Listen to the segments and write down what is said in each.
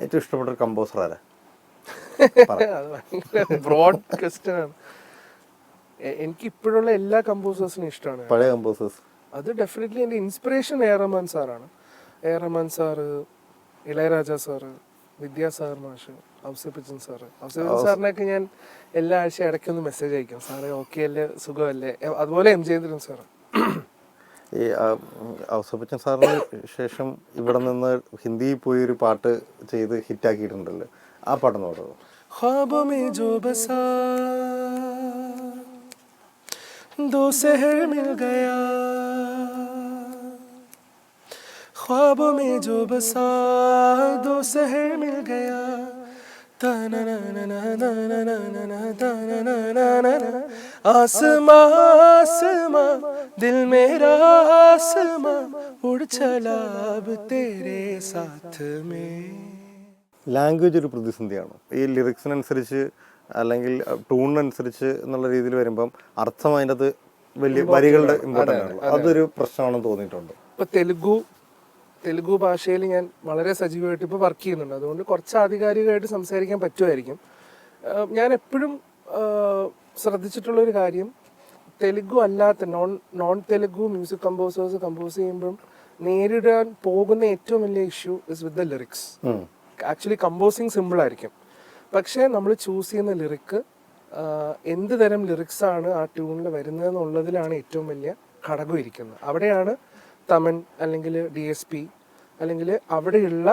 ഏറ്റവും ഇഷ്ടപ്പെട്ട ഒരു കമ്പോസർ ആരാ? ബ്രോഡ് ക്വസ്റ്റ്യൻ ആണ്. എനിക്ക് ഇപ്പോഴുള്ള എല്ലാ കമ്പോസേഴ്സിനും ഇഷ്ടമാണ്. പഴയ കമ്പോസേഴ്സ് അത് ഡെഫിനറ്റ്ലി എൻ്റെ ഇൻസ്പിറേഷൻ എ ആർ റഹ്മാൻ സാറാണ്. A R Rahman sir, Ilaiyaraaja sir, Vidyasagar മാഷ്, ഔസേപ്പച്ചൻ സാറ്. ഔസേപ്പച്ചൻ സാറിനൊക്കെ ഞാൻ എല്ലാ ആഴ്ച ഇടയ്ക്കൊന്ന് മെസ്സേജ് അയക്കും, സാറേ ഓക്കെ അല്ലേ, സുഖമല്ലേ. അതുപോലെ എം ജയേന്ദ്രൻ സാറ്. ഈ ഔസേപ്പച്ചൻ സാറിന് ശേഷം ഇവിടെ നിന്ന് ഹിന്ദിയിൽ പോയി ഒരു പാട്ട് ചെയ്ത് ഹിറ്റാക്കിയിട്ടുണ്ടല്ലോ, ആ പാട്ടെന്ന് പറയുമോ? ख्वाबों में जो बसा दो शहर मिल गया, ख्वाबों में जो बसा दो शहर मिल गया, आसमां आसमां दिल मेरा आसमां उड़ चला अब तेरे साथ में. ലാംഗ്വേജ് ഒരു പ്രതിസന്ധിയാണ്. ഈ ലിറിക്സിനനുസരിച്ച് അല്ലെങ്കിൽ ട്യൂണിനനുസരിച്ച് എന്നുള്ള രീതിയിൽ വരുമ്പം അർത്ഥം അതിൻ്റെ അത് വലിയ വരികളുടെ ഇമ്പോർട്ടൻ്റ് ആണ്. അതൊരു പ്രശ്നമാണെന്ന് തോന്നിയിട്ടുണ്ട്. ഇപ്പോൾ തെലുഗു ഭാഷയിൽ ഞാൻ വളരെ സജീവമായിട്ട് ഇപ്പോൾ വർക്ക് ചെയ്യുന്നുണ്ട്. അതുകൊണ്ട് കുറച്ച് ആധികാരികമായിട്ട് സംസാരിക്കാൻ പറ്റുമായിരിക്കും. ഞാൻ എപ്പോഴും ശ്രദ്ധിച്ചിട്ടുള്ളൊരു കാര്യം, തെലുഗു അല്ലാത്ത non Telugu music composers compose ചെയ്യുമ്പം നേരിടാൻ പോകുന്ന ഏറ്റവും വലിയ issue is with the lyrics. Actually composing simple ആയിരിക്കും, പക്ഷേ നമ്മൾ ചൂസ് ചെയ്യുന്ന ലിറിക്ക് എന്ത് തരം ലിറിക്സാണ് ആ ട്യൂണിൽ വരുന്നതെന്നുള്ളതിലാണ് ഏറ്റവും വലിയ ഘടകം ഇരിക്കുന്നത്. അവിടെയാണ് തമൻ അല്ലെങ്കിൽ DSP അല്ലെങ്കിൽ അവിടെയുള്ള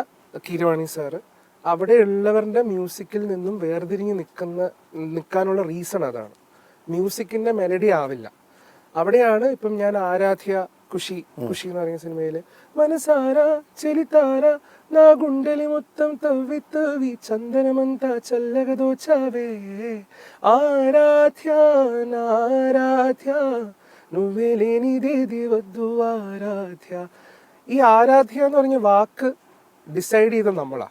കീരവാണി സാറ്, അവിടെയുള്ളവരുടെ മ്യൂസിക്കിൽ നിന്നും വേർതിരിഞ്ഞ് നിൽക്കാനുള്ള റീസൺ അതാണ്. മ്യൂസിക്കിൻ്റെ മെലഡി ആവില്ല. അവിടെയാണ് ഇപ്പം ഞാൻ ആരാധ്യ ഖുഷി എന്ന് പറയുന്ന സിനിമയിൽ മനസാര ചെലിത്താര నా గుండెలి మొత్తం తవ్వి తవ్వి చందనమంతా చల్లగా దోచావే ఆరాధ్య నారాధ్య నువ్వే లేనిదేది వద్దు ఆరాధ్య. ഈ ആരാധ്യ എന്ന് പറഞ്ഞ വാക്ക് ഡിസൈഡ് ചെയ്ത നമ്മളാ.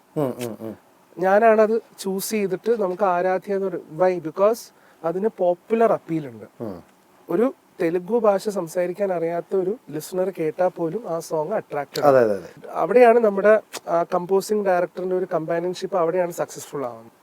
ഞാനാണത് ചൂസ് ചെയ്തിട്ട് നമുക്ക് ആരാധ്യ എന്ന് പറയും. വൈ? ബിക്കോസ് അതിന് പോപ്പുലർ അപ്പീലുണ്ട്. ഒരു തെലുഗു ഭാഷ സംസാരിക്കാൻ അറിയാത്ത ഒരു ലിസണർ കേട്ടാൽ പോലും ആ സോങ് അട്രാക്റ്റഡ്. അവിടെയാണ് നമ്മുടെ കമ്പോസിംഗ് ഡയറക്ടറിന്റെ ഒരു കമ്പാനിയൻഷിപ്പ് അവിടെയാണ് സക്സസ്ഫുൾ ആവുന്നത്.